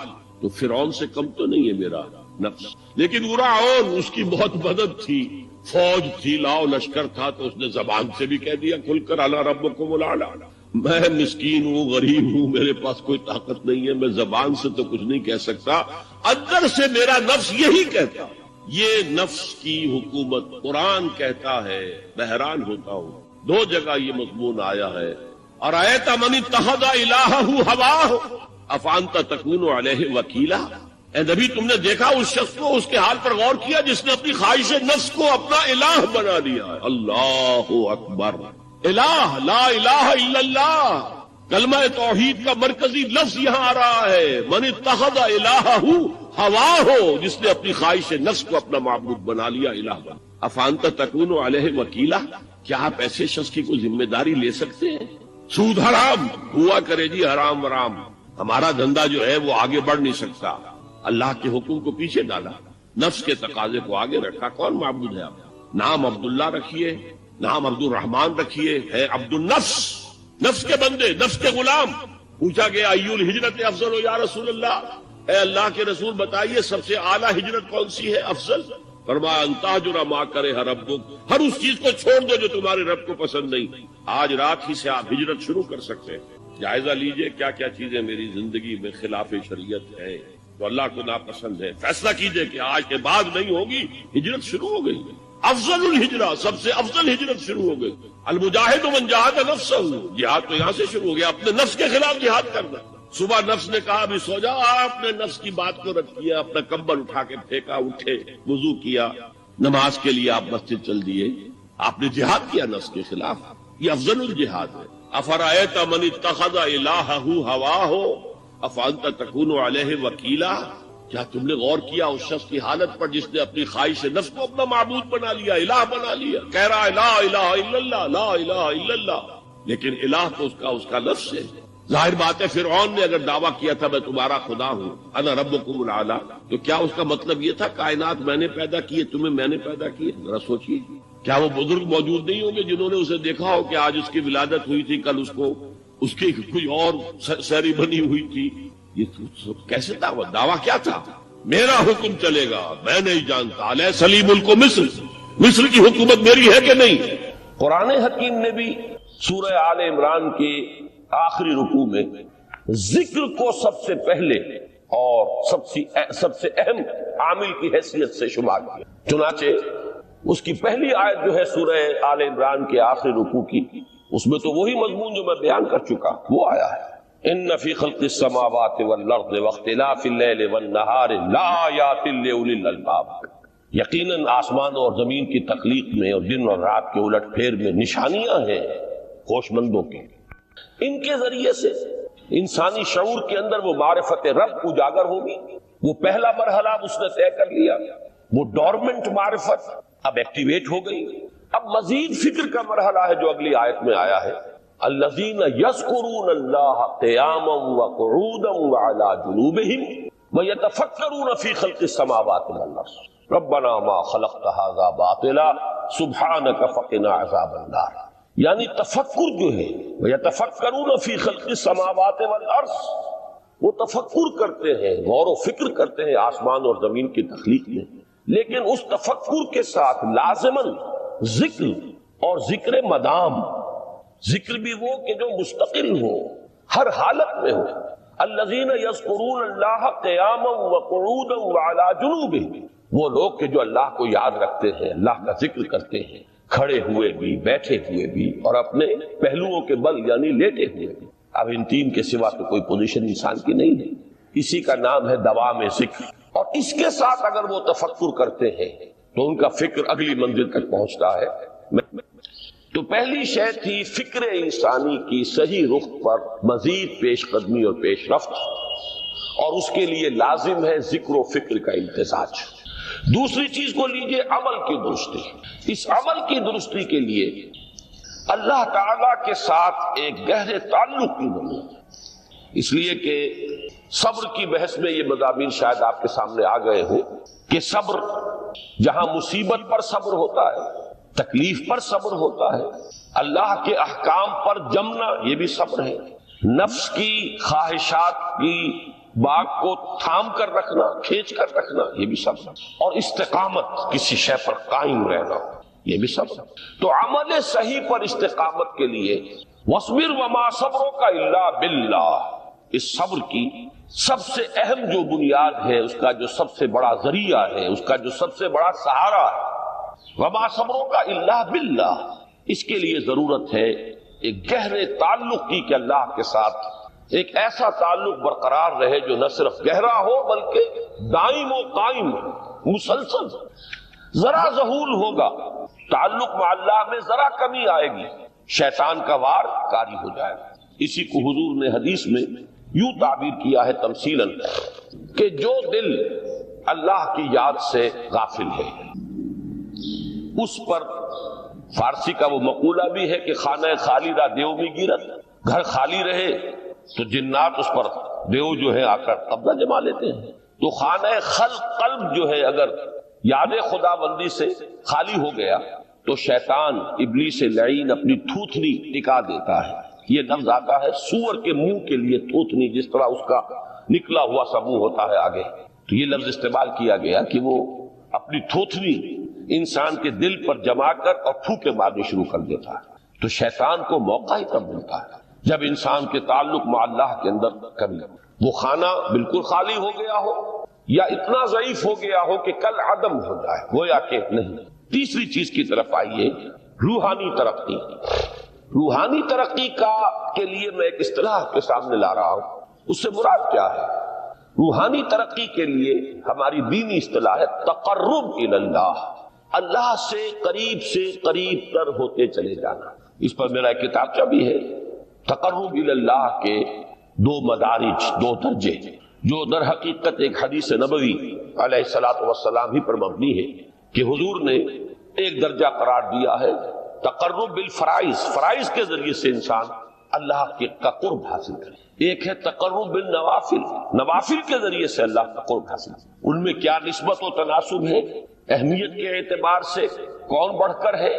تو فرعون سے کم تو نہیں ہے میرا نفس. لیکن ایراعون، اس کی بہت مدد تھی، فوج تھی، لاؤ لشکر تھا، تو اس نے زبان سے بھی کہہ دیا کھل کر انا ربکم الاعلی. میں مسکین ہوں، غریب ہوں، میرے پاس کوئی طاقت نہیں ہے، میں زبان سے تو کچھ نہیں کہہ سکتا، اندر سے میرا نفس یہی کہتا. یہ نفس کی حکومت قرآن کہتا ہے. میں حیران ہوتا ہوں، 2 جگہ یہ مضمون آیا ہے. ارأیت من اتخذ الہہ ہواہ افانت تکون علیہ وکیلا. اے نبی تم نے دیکھا اس شخص کو، اس کے حال پر غور کیا جس نے اپنی خواہش نفس کو اپنا الہ بنا لیا ہے. اللہ اکبر. الہ، لا الہ الا اللہ، کلمہ توحید کا مرکزی لفظ یہاں آ رہا ہے. من اتخذ الہہ ہوا ہو، جس نے اپنی خواہش نفس کو اپنا معبود بنا لیا، الہ بنا. افانت تکون علیہ وکیلا، کیا آپ ایسے شخص کی کوئی ذمہ داری لے سکتے ہیں؟ سود حرام ہوا کرے جی، حرام حرام، ہمارا دھندا جو ہے وہ آگے بڑھ نہیں سکتا. اللہ کے حکم کو پیچھے ڈالا، نفس کے تقاضے کو آگے رکھا. کون معبود ہے آپ؟ نام عبداللہ رکھیے، نام عبد الرحمان رکھیے، ہے عبد النفس، نفس کے بندے، نفس کے غلام. پوچھا گیا ایو الہجرت افضل یا رسول اللہ، اے اللہ کے رسول بتائیے سب سے اعلیٰ ہجرت کون سی ہے، افضل؟ فرمایا ان تہجر ما کرہ ربک، ہر اس چیز کو چھوڑ دو جو تمہارے رب کو پسند نہیں۔ آج رات ہی سے آپ ہجرت شروع کر سکتے ہیں۔ جائزہ لیجئے کیا کیا چیزیں میری زندگی میں خلاف شریعت ہے، تو اللہ کو ناپسند ہے، فیصلہ کیجئے کہ آج کے بعد نہیں ہوگی، ہجرت شروع ہو گئی۔ افضل الہجرہ، سب سے افضل ہجرت شروع ہو گئی۔ المجاہد من جاہد نفسہ، جہاد تو یہاں سے شروع ہو گیا، اپنے نفس کے خلاف جہاد کرنا۔ صبح نفس نے کہا ابھی سو جا، آپ نے نفس کی بات کو رد کیا، اپنا کمبل اٹھا کے پھینکا، اٹھے، وضو کیا، نماز کے لیے آپ مسجد چل دیے، آپ نے جہاد کیا نفس کے خلاف۔ یہ افضل الجہاد ہے۔ افرأیت من اتخذ الہہ ہواہ افانت تکون علیہ وکیلا، کیا تم نے غور کیا اس شخص کی حالت پر جس نے اپنی خواہش نفس کو اپنا معبود بنا لیا، الہ بنا لیا، کہہ رہا ہے لا الہ الا اللہ، لا الہ الا اللہ، لیکن الہ تو اس کا نفس ہے۔ ظاہر بات ہے فرعون نے اگر دعویٰ کیا تھا میں تمہارا خدا ہوں، انا ربکم الاعلی، تو کیا اس کا مطلب یہ تھا کائنات میں نے پیدا کیے، تمہیں میں نے پیدا کیے؟ ذرا سوچیے، کیا وہ بزرگ موجود نہیں ہوں گے جنہوں نے اسے دیکھا ہو کہ آج اس کی ولادت ہوئی تھی، کل اس کی کوئی اور سیری بنی ہوئی تھی؟ یہ کیسے دعویٰ کیا تھا؟ میرا حکم چلے گا، میں نہیں جانتا، الیس لی ملک مصر کی حکومت میری ہے کہ نہیں؟ قرآن حکیم نے بھی سورہ آل عمران کے آخری رکوع میں ذکر کو سب سے پہلے اور سب سے اہم عامل کی حیثیت سے شمار کیا۔ چنانچہ اس کی پہلی آیت جو ہے سورہ آل عمران کے آخری رکوع کی، اس میں تو وہی مضمون جو میں بیان کر چکا وہ آیا ہے، ان فی خلق السماوات والارض واختلاف اللیل والنہار لآیات لأولی الالباب، یقیناً آسمان اور زمین کی تخلیق میں اور دن اور رات کے الٹ پھیر میں نشانیاں ہیں ہوش مندوں کی۔ ان کے ذریعے سے انسانی شعور کے اندر وہ معرفت رب اجاگر ہوگی۔ وہ پہلا مرحلہ اس نے طے کر لیا، وہ ڈورمنٹ معرفت اب ایکٹیویٹ ہو گئی۔ اب مزید فکر کا مرحلہ ہے جو اگلی آیت میں آیا ہے، الذین یذکرون اللہ قیاما وقعودا وعلی جنوبہم ویتفکرون فی خلق السماوات والارض ربنا ما خلقت ھذا باطلا سبحانک فقنا عذاب النار۔ یعنی تفکر جو ہے وَيَتَفَكَّرُونَ فِي خَلْقِ السَّمَاوَاتِ وَالْأَرْضِ، وہ تفکر کرتے ہیں، غور و فکر کرتے ہیں آسمان اور زمین کی تخلیق میں، لیکن اس تفکر کے ساتھ لازماً ذکر اور ذکر مدام، ذکر بھی وہ کہ جو مستقل ہو، ہر حالت میں ہو۔ الذین یذکرون اللہ قیاما وقعودا وعلی جنوبہم، وہ لوگ کہ جو اللہ کو یاد رکھتے ہیں، اللہ کا ذکر کرتے ہیں، کھڑے ہوئے بھی، بیٹھے ہوئے بھی، اور اپنے پہلوؤں کے بل یعنی لیٹے ہوئے بھی۔ اب ان تین کے سوا تو کوئی پوزیشن انسان کی نہیں ہے، اسی کا نام ہے دوام ذکر۔ اور اس کے ساتھ اگر وہ تفکر کرتے ہیں تو ان کا فکر اگلی منزل تک پہنچتا ہے۔ تو پہلی شے تھی فکر انسانی کی صحیح رخ پر مزید پیش قدمی اور پیش رفت، اور اس کے لیے لازم ہے ذکر و فکر کا امتزاج۔ دوسری چیز کو لیجئے عمل کی درستی۔ اس عمل کی درستی کے لیے اللہ تعالیٰ کے ساتھ ایک گہرے تعلق کی ضرورت ہے، اس لیے کہ صبر کی بحث میں یہ مضامین شاید آپ کے سامنے آ گئے ہوں کہ صبر، جہاں مصیبت پر صبر ہوتا ہے، تکلیف پر صبر ہوتا ہے، اللہ کے احکام پر جمنا یہ بھی صبر ہے، نفس کی خواہشات کی باغ کو تھام کر رکھنا، کھینچ کر رکھنا یہ بھی صبر، اور استقامت کسی شے پر قائم رہنا یہ بھی صبر۔ تو عمل صحیح پر استقامت کے لیے وَاصْبِرْ وَمَا صَبْرُكَ إِلَّا بِاللَّهِ، اس صبر کی سب سے اہم جو بنیاد ہے، اس کا جو سب سے بڑا ذریعہ ہے، اس کا جو سب سے بڑا سہارا ہے، وَمَا صَبْرُكَ إِلَّا بِاللَّهِ، اس کے لیے ضرورت ہے ایک گہرے تعلق کی کہ اللہ کے ساتھ ایک ایسا تعلق برقرار رہے جو نہ صرف گہرا ہو بلکہ دائم و قائم ہو، مسلسل۔ ذرا ظہول ہوگا تعلق مع اللہ میں، ذرا کمی آئے گی، شیطان کا وار کاری ہو جائے گا۔ اسی کو حضور نے حدیث میں یوں تعبیر کیا ہے تمثیلاً کہ جو دل اللہ کی یاد سے غافل ہے اس پر، فارسی کا وہ مقولہ بھی ہے کہ خانہ خالی را دیو میں گیرت، گھر خالی رہے تو جنات اس پر دیو جو ہے آ کر قبضہ جما لیتے ہیں۔ تو خانہ قلب جو ہے اگر یاد خدا بندی سے خالی ہو گیا تو شیطان ابلیس لعین اپنی تھوتنی ٹکا دیتا ہے۔ یہ لفظ آتا ہے سور کے منہ کے لیے تھوتنی، جس طرح اس کا نکلا ہوا سا منہ ہوتا ہے آگے. تو یہ لفظ استعمال کیا گیا کہ وہ اپنی تھوتنی انسان کے دل پر جما کر اور پھوکے مارنے شروع کر دیتا ہے. تو شیطان کو موقع ہی تب ملتا ہے جب انسان کے تعلق مع اللہ کے اندر کمی، وہ خانہ بالکل خالی ہو گیا ہو یا اتنا ضعیف ہو گیا ہو کہ کل عدم ہو جائے، گویا کہ نہیں. تیسری چیز کی طرف آئیے، روحانی ترقی. روحانی ترقی کے لیے میں ایک اصطلاح آپ کے سامنے لا رہا ہوں. اس سے مراد کیا ہے؟ روحانی ترقی کے لیے ہماری دینی اصطلاح ہے تقرب الی اللہ، اللہ سے قریب تر ہوتے چلے جانا. اس پر میرا ایک کتابچہ بھی ہے. تقرب الی اللہ کے 2 مدارج، 2 درجے، جو در حقیقت ایک حدیث نبوی علیہ الصلوۃ والسلام ہی پر مبنی ہے کہ حضور نے ایک درجہ قرار دیا ہے تقرب بالفرائض، فرائض کے ذریعے سے انسان اللہ کا قرب حاصل کرے. ایک ہے تقرب بالنوافل، نوافل کے ذریعے سے اللہ کا قرب حاصل کرے. ان میں کیا نسبت و تناسب ہے، اہمیت کے اعتبار سے کون بڑھ کر ہے،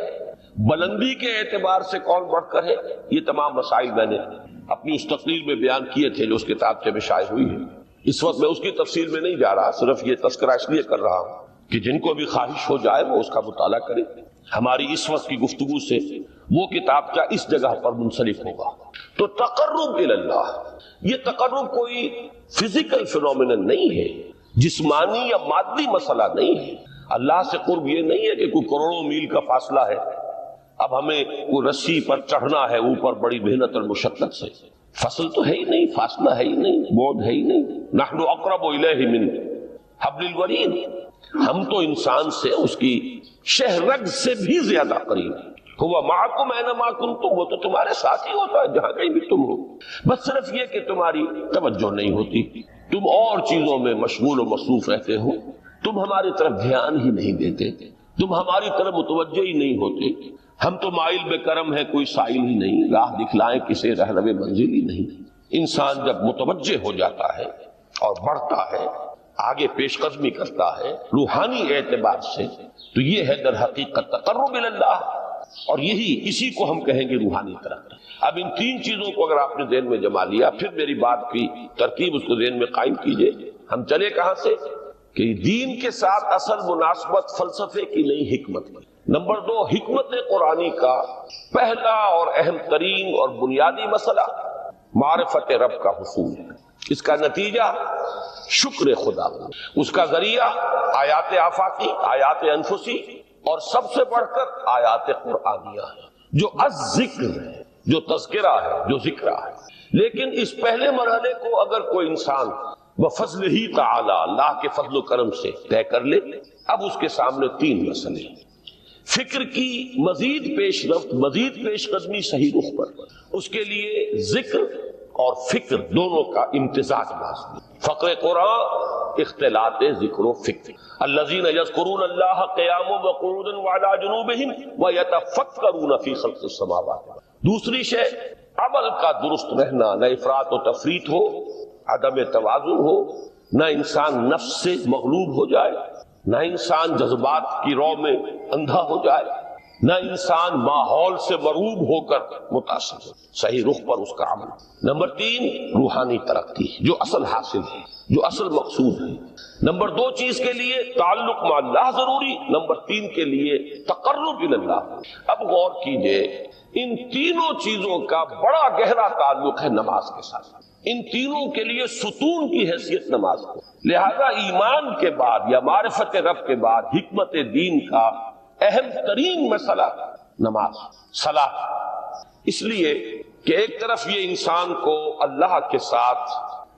بلندی کے اعتبار سے کون بڑھ کر ہے، یہ تمام مسائل میں نے اپنی اس تقریر میں بیان کیے تھے جو اس کتاب میں شائع ہوئی ہے. اس وقت میں اس کی تفصیل میں نہیں جا رہا، صرف یہ تذکرہ اس لیے کر رہا ہوں کہ جن کو بھی خواہش ہو جائے وہ اس کا مطالعہ کرے. ہماری اس وقت کی گفتگو سے وہ کتابچہ اس جگہ پر منسلک ہوگا. تو تقرب الی اللہ، یہ تقرب کوئی فزیکل فینومینن نہیں ہے، جسمانی یا مادی مسئلہ نہیں ہے. اللہ سے قرب یہ نہیں ہے کہ کوئی کروڑوں میل کا فاصلہ ہے، اب ہمیں کوئی رسی پر چڑھنا ہے اوپر بڑی محنت اور مشقت سے. فصل تو ہے ہی نہیں، فاصلہ ہے ہی نہیں، بعد ہے ہی نہیں. نحن اقرب الیہ من حبل الورید، ہم تو انسان سے اس کی شہرگ سے بھی زیادہ قریب ہیں. ہوا معکم اینما کنتم، وہ تو تمہارے ساتھ ہی ہوتا ہے جہاں کہیں بھی تم ہو. بس صرف یہ کہ تمہاری توجہ نہیں ہوتی، تم اور چیزوں میں مشغول و مصروف رہتے ہو، تم ہماری طرف دھیان ہی نہیں دیتے، تم ہماری طرف متوجہ ہی نہیں ہوتے. ہم تو مائل بے کرم ہے، کوئی سائل ہی نہیں، راہ دکھلائیں کسے رہنو منزل ہی نہیں. انسان جب متوجہ ہو جاتا ہے اور بڑھتا ہے، آگے پیش قدمی کرتا ہے روحانی اعتبار سے، تو یہ ہے در حقیقت تقرب الی اللہ، اور اسی کو ہم کہیں گے روحانی ترقی. اب ان 3 چیزوں کو اگر آپ نے ذہن میں جما لیا، پھر میری بات کی ترکیب اس کو ذہن میں قائم کیجئے. ہم چلے کہاں سے؟ کہ دین کے ساتھ اصل مناسبت فلسفے کی نہیں، حکمت کی. نمبر 2، حکمت قرآنی کا پہلا اور اہم ترین اور بنیادی مسئلہ معرفت رب کا حصول ہے. اس کا نتیجہ شکر خدا، اس کا ذریعہ آیات آفاقی، آیات انفسی، اور سب سے بڑھ کر آیات قرآنیہ ہے جو الذکر ہے، جو تذکرہ ہے، جو ذکر ہے. لیکن اس پہلے مرحلے کو اگر کوئی انسان بفضل ہی تعالی، اللہ کے فضل و کرم سے طے کر لے، اب اس کے سامنے 3 مسئلے ہیں. فکر کی مزید پیش رفت، مزید پیش قدمی صحیح رخ پر، اس کے لیے ذکر اور فکر دونوں کا امتزاج لازمی. فقر قرآن اختلاط ذکر و فکر. الذین یذکرون اللہ قیاما وقعودا وعلی جنوبہم ویتفکرون فی خلق السماوات. دوسری شے عمل کا درست رہنا، نہ افراط و تفریط ہو، عدم توازن ہو، نہ انسان نفس سے مغلوب ہو جائے، نہ انسان جذبات کی رو میں اندھا ہو جائے، نہ انسان ماحول سے مرعوب ہو کر متاثر ہو. صحیح رخ پر اس کا عمل. نمبر 3، روحانی ترقی، جو اصل حاصل ہے، جو اصل مقصود ہے. نمبر 2 چیز کے لیے تعلق مع اللہ ضروری، نمبر 3 کے لیے تقرب الی اللہ. اب غور کیجئے، ان تینوں چیزوں کا بڑا گہرا تعلق ہے نماز کے ساتھ. ان تینوں کے لیے ستون کی حیثیت نماز کو. لہذا ایمان کے بعد یا معرفت رب کے بعد حکمت دین کا اہم ترین مسئلہ نماز، صلاۃ. اس لیے کہ ایک طرف یہ انسان کو اللہ کے ساتھ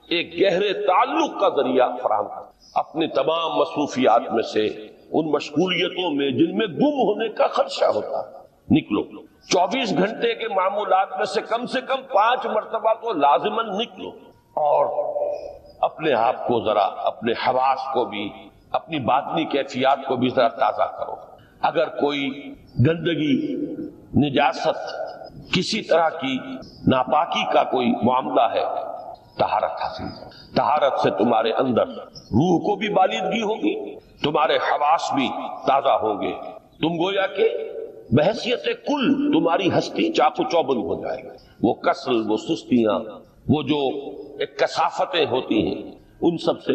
ایک گہرے تعلق کا ذریعہ فراہم کرتا. اپنے تمام مصروفیات میں سے، ان مشغولیتوں میں جن میں گم ہونے کا خدشہ ہوتا ہے، نکلو. 24 گھنٹے کے معمولات میں سے کم 5 مرتبہ تو لازماً نکلو اور اپنے آپ کو ذرا، اپنے حواس کو بھی، اپنی باطنی کیفیات کو بھی ذرا تازہ کرو. اگر کوئی گندگی، نجاست، کسی طرح کی ناپاکی کا کوئی معاملہ ہے، طہارت حاصل کرو. طہارت سے تمہارے اندر روح کو بھی بالیدگی ہوگی، تمہارے حواس بھی تازہ ہوں گے. تم گویا کہ بحیثیت کل تمہاری ہستی چاق و چوبند ہو جائے گی. وہ کسل، وہ سستیاں، وہ جو ایک کثافتیں ہوتی ہیں ان سب سے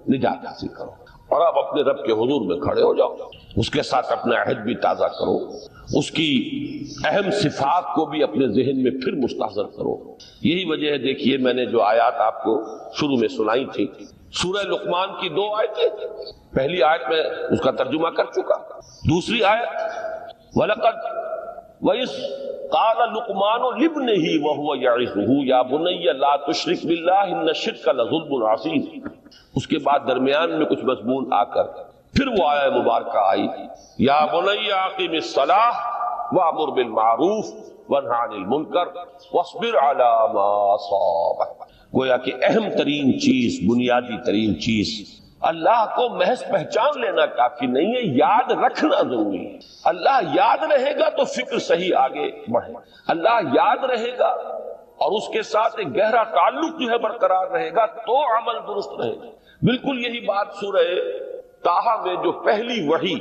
نجات حاصل کرو، اور آپ اپنے رب کے حضور میں کھڑے ہو جاؤ، اس کے ساتھ اپنا عہد بھی تازہ کرو، اس کی اہم صفات کو بھی اپنے ذہن میں پھر مستحضر کرو۔ یہی وجہ ہے، دیکھیے میں نے جو آیات آپ کو شروع میں سنائی تھی، سورہ لقمان کی 2 آیتیں، پہلی آیت میں اس کا ترجمہ کر چکا، دوسری آیت وَلَقَدْ وَإِذْ قَالَ لُقْمَانُ لِابْنِهِ وَهُوَ يَعِظُهُ يَا بُنَيَّ لَا تُشْرِكْ بِاللَّهِ إِنَّ الشِّرْكَ لَظُلْمٌ عَظِيمٌ۔ اس کے بعد درمیان میں کچھ مضمون آ کر پھر وہ آیہ مبارکہ آئی، یا بنی اقم الصلاۃ وامر بالمعروف وانہی عن المنکر واصبر علی ما اصابک۔ گویا کہ اہم ترین چیز، بنیادی ترین چیز، اللہ کو محض پہچان لینا کافی نہیں ہے، یاد رکھنا ضروری ہے۔ اللہ یاد رہے گا تو فکر صحیح آگے بڑھے، اللہ یاد رہے گا اور اس کے ساتھ ایک گہرا تعلق جو ہے برقرار رہے گا تو عمل درست رہے گا۔ بالکل یہی بات سورہ طٰہٰ میں جو پہلی وحی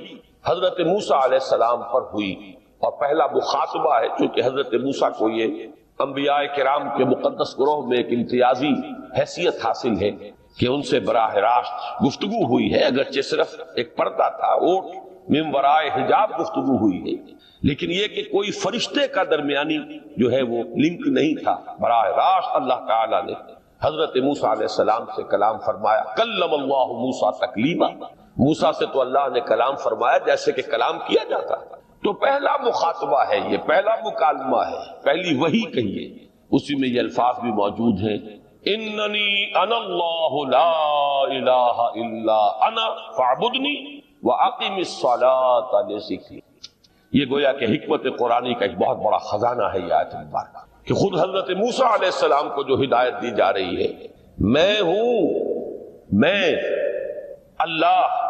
حضرت موسیٰ علیہ السلام پر ہوئی، اور پہلا مخاطبہ ہے، چونکہ حضرت موسیٰ کو یہ انبیاء کرام کے مقدس گروہ میں ایک امتیازی حیثیت حاصل ہے کہ ان سے براہ راست گفتگو ہوئی ہے، اگرچہ صرف ایک پردہ تھا، اوٹ من ورائے حجاب گفتگو ہوئی ہے، لیکن یہ کہ کوئی فرشتے کا درمیانی جو ہے وہ لنک نہیں تھا، براہ راست اللہ تعالیٰ نے حضرت موسیٰ علیہ السلام سے کلام فرمایا۔ کلم اللہ موسیٰ تکلیما، موسیٰ سے تو اللہ نے کلام فرمایا جیسے کہ کلام کیا جاتا ہے۔ تو پہلا مخاطبہ ہے، یہ پہلا مکالمہ ہے، پہلی وحی کہیے، اسی میں یہ الفاظ بھی موجود ہیں، اننی انا اللہ لا الہ الا انا فاعبدنی واقم الصلاۃ لذکری۔ یہ گویا کہ حکمت قرآنی کا ایک بہت بڑا خزانہ ہے یہ آیت مبارکہ، کہ خود حضرت موسیٰ علیہ السلام کو جو ہدایت دی جا رہی ہے، میں ہوں، میں اللہ،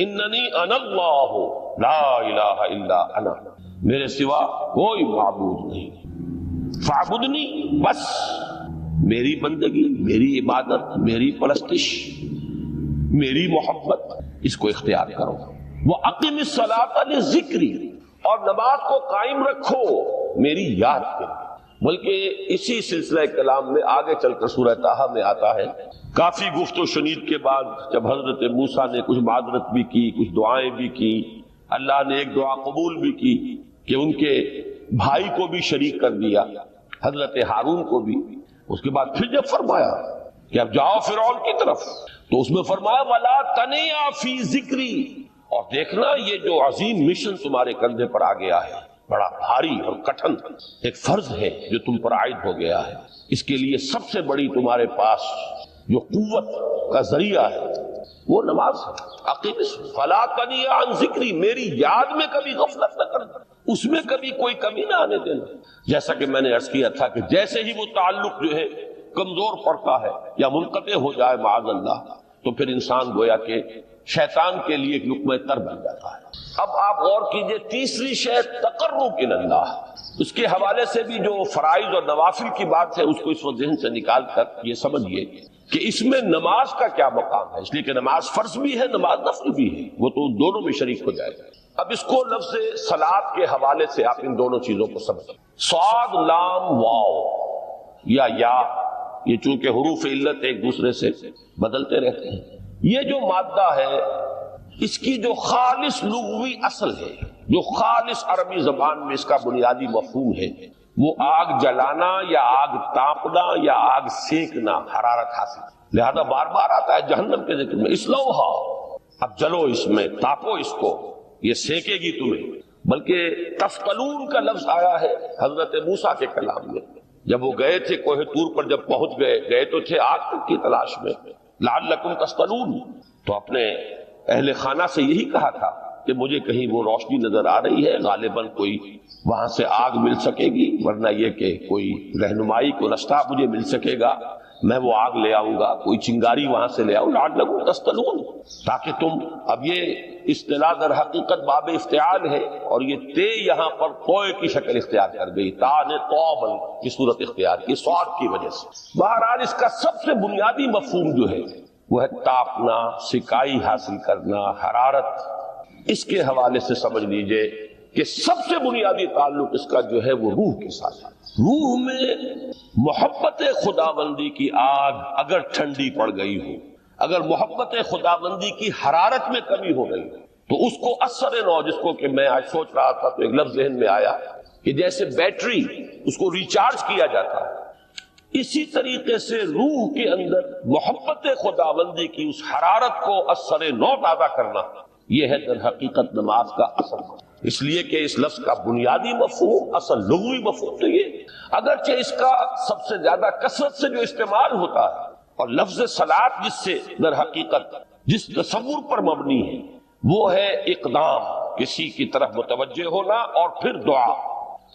اننی انا اللہ لا الہ الا انا، میرے سوا کوئی معبود نہیں، فاعبدنی، بس میری بندگی، میری عبادت، میری پرستش، میری محبت، اس کو اختیار کرو۔ وَأَقِمِ الصَّلَاةَ لِذِكْرِي، اور نماز کو قائم رکھو میری یاد کے لیے۔ بلکہ اسی سلسلہ کلام میں آگے چل کر سورہ طٰہٰ میں آتا ہے، کافی گفت و شنید کے بعد جب حضرت موسیٰ نے کچھ معذرت بھی کی، کچھ دعائیں بھی کی، اللہ نے ایک دعا قبول بھی کی کہ ان کے بھائی کو بھی شریک کر دیا، حضرت ہارون کو بھی۔ اس کے بعد پھر جب فرمایا کہ اب جاؤ فرعون کی طرف، تو اس میں فرمایا وَلَا تَنِيَا فِي ذِكْرِي، اور دیکھنا یہ جو عظیم مشن تمہارے کندھے پر آ گیا ہے، بڑا بھاری اور کٹھن ایک فرض ہے جو تم پر عائد ہو گیا ہے، اس کے لیے سب سے بڑی تمہارے پاس جو قوت کا ذریعہ ہے وہ نماز ہے۔ عقیم فلا تنیا عن ذکری، میری یاد میں کبھی غفلت نہ کرنا، اس میں کبھی کوئی کمی نہ آنے دینا۔ جیسا کہ میں نے عرض کیا تھا کہ جیسے ہی وہ تعلق جو ہے کمزور پڑتا ہے یا منقطع ہو جائے معاذ اللہ، تو پھر انسان گویا کہ شیطان کے لیے ایک لقمہ تر بن جاتا ہے۔ اب آپ غور کیجئے، تیسری شے تقرب اللہ، اس کے حوالے سے بھی جو فرائض اور نوافل کی بات ہے اس کو اس وقت ذہن سے نکال کر یہ سمجھیے کہ اس میں نماز کا کیا مقام ہے، اس لیے کہ نماز فرض بھی ہے، نماز نفل بھی ہے، وہ تو دونوں میں شریک ہو جائے گا۔ اب اس کو لفظ صلاۃ کے حوالے سے آپ ان دونوں چیزوں کو سمجھیں، صاد لام واو یا یہ چونکہ حروف علت ایک دوسرے سے بدلتے رہتے ہیں، یہ جو مادہ ہے اس کی جو خالص لغوی اصل ہے، جو خالص عربی زبان میں اس کا بنیادی مفہوم ہے، وہ آگ جلانا یا آگ تاپنا یا آگ سینکنا، حرارت حاصل۔ لہذا بار بار آتا ہے جہنم کے ذکر میں اسلوہا، اب جلو اس میں، تاپو اس کو، یہ سینکے گی تمہیں۔ بلکہ تفتلون کا لفظ آیا ہے حضرت موسیٰ کے کلام میں، جب وہ گئے تھے کوہ طور پر، جب پہنچ گئے تو تھے آگ کی تلاش میں، لعلکم تفتلون، تو اپنے اہل خانہ سے یہی کہا تھا کہ مجھے کہیں وہ روشنی نظر آ رہی ہے، غالباً کوئی وہاں سے آگ مل سکے گی، ورنہ یہ کہ کوئی رہنمائی کو رستہ مجھے مل سکے گا، میں وہ آگ لے آؤں گا، کوئی چنگاری وہاں سے لے آؤں، لعلکم تفتلون، تاکہ تم، اب یہ اصطلاح در حقیقت باب افتعال ہے، اور یہ تے یہاں پر توئے کی شکل اختیار کر گئی، تا نے توبل کی صورت اختیار کی صاد کی وجہ سے۔ بہرحال اس کا سب سے بنیادی مفہوم جو ہے وہ ہے تاپنا، سکائی حاصل کرنا، حرارت۔ اس کے حوالے سے سمجھ لیجئے کہ سب سے بنیادی تعلق اس کا جو ہے وہ روح کے ساتھ ہے۔ روح میں محبت خداوندی کی آگ اگر ٹھنڈی پڑ گئی ہو، اگر محبت خداوندی کی حرارت میں کمی ہو گئی تو اس کو اثر نو، جس کو کہ میں آج سوچ رہا تھا تو ایک لفظ ذہن میں آیا کہ جیسے بیٹری اس کو ریچارج کیا جاتا ہے، اسی طریقے سے روح کے اندر محبت خداوندی کی اس حرارت کو اثر نو تازہ کرنا، یہ ہے در حقیقت نماز کا اصل۔ اس لیے کہ اس لفظ کا بنیادی مفہوم، اصل لغوی مفہوم تو یہ، اگرچہ اس کا سب سے زیادہ کثرت سے جو استعمال ہوتا ہے، اور لفظ صلاۃ جس سے در حقیقت جس تصور پر مبنی ہے وہ ہے اقدام، کسی کی طرف متوجہ ہونا اور پھر دعا۔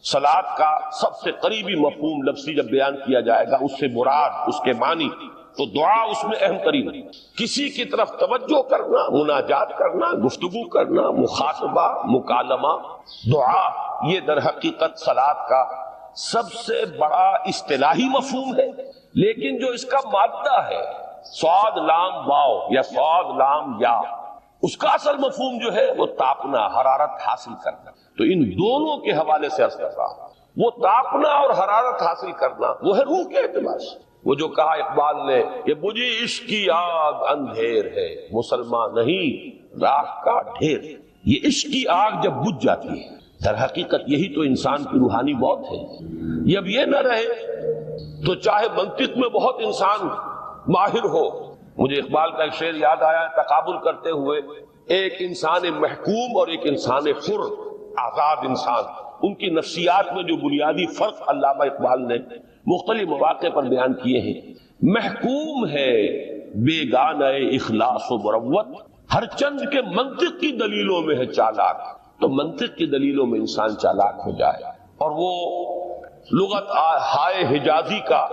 صلاۃ کا سب سے قریبی مفہوم لفظی جب بیان کیا جائے گا، اس سے مراد، اس کے معنی، تو دعا اس میں اہم ترین ہے۔ کسی کی طرف توجہ کرنا، مناجات کرنا، گفتگو کرنا، مخاطبہ، مکالمہ، دعا، یہ در حقیقت صلاۃ کا سب سے بڑا اصطلاحی مفہوم ہے۔ لیکن جو اس کا مادہ ہے، صاد لام واو یا صاد لام یا، اس کا اصل مفہوم جو ہے وہ تاپنا، حرارت حاصل کرنا۔ تو ان دونوں کے حوالے سے عرض کر رہا ہوں، وہ تاپنا اور حرارت حاصل کرنا وہ ہے روح کے اعتبار سے۔ وہ جو کہا اقبال نے کہ بجھی عشق کی آگ اندھیر ہے، مسلمان نہیں راہ کا ڈھیر۔ یہ عشق کی آگ جب بجھ جاتی ہے، در حقیقت یہی تو انسان کی روحانی موت ہے۔ جب یہ نہ رہے تو چاہے منطق میں بہت انسان ماہر ہو، مجھے اقبال کا ایک شعر یاد آیا تقابل کرتے ہوئے، ایک انسان محکوم اور ایک انسان حر، آزاد انسان، ان کی نفسیات میں جو بنیادی فرق علامہ اقبال نے مختلف مواقع پر بیان کیے ہیں۔ محکوم ہے بیگانہ اخلاص و مروت، ہر چند کے منطق کی دلیلوں میں ہے چالاک۔ تو منطق کی دلیلوں میں انسان چالاک ہو جائے اور وہ لغت ہائے حجازی کا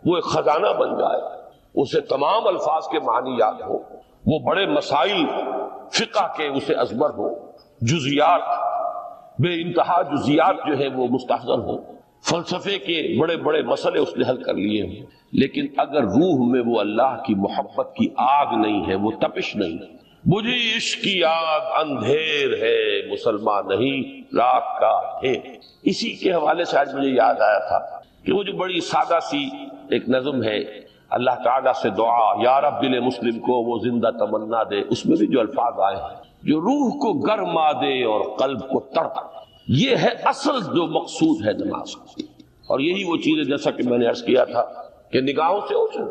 وہ ایک خزانہ بن جائے، اسے تمام الفاظ کے معنی یاد ہو، وہ بڑے مسائل فقہ کے اسے ازبر ہو، جزیات، بے انتہا جزیات جو ہے وہ مستحضر ہو، فلسفے کے بڑے بڑے مسئلے اس نے حل کر لیے ہیں، لیکن اگر روح میں وہ اللہ کی محبت کی آگ نہیں ہے، وہ تپش نہیں، بجھی عشق کی آگ اندھیر ہے، مسلمان نہیں راہ کا ڈھیر۔ اسی کے حوالے سے آج مجھے یاد آیا تھا کہ وہ جو بڑی سادہ سی ایک نظم ہے، اللہ تعالیٰ سے دعا یا رب دل مسلم کو وہ زندہ تمنا دے، اس میں بھی جو الفاظ آئے ہیں، جو روح کو گرما دے اور قلب کو تڑپا، یہ ہے اصل جو مقصود ہے نماز۔ اور یہی وہ چیز ہے جیسا کہ میں نے عرض کیا تھا کہ نگاہوں سے اوجھل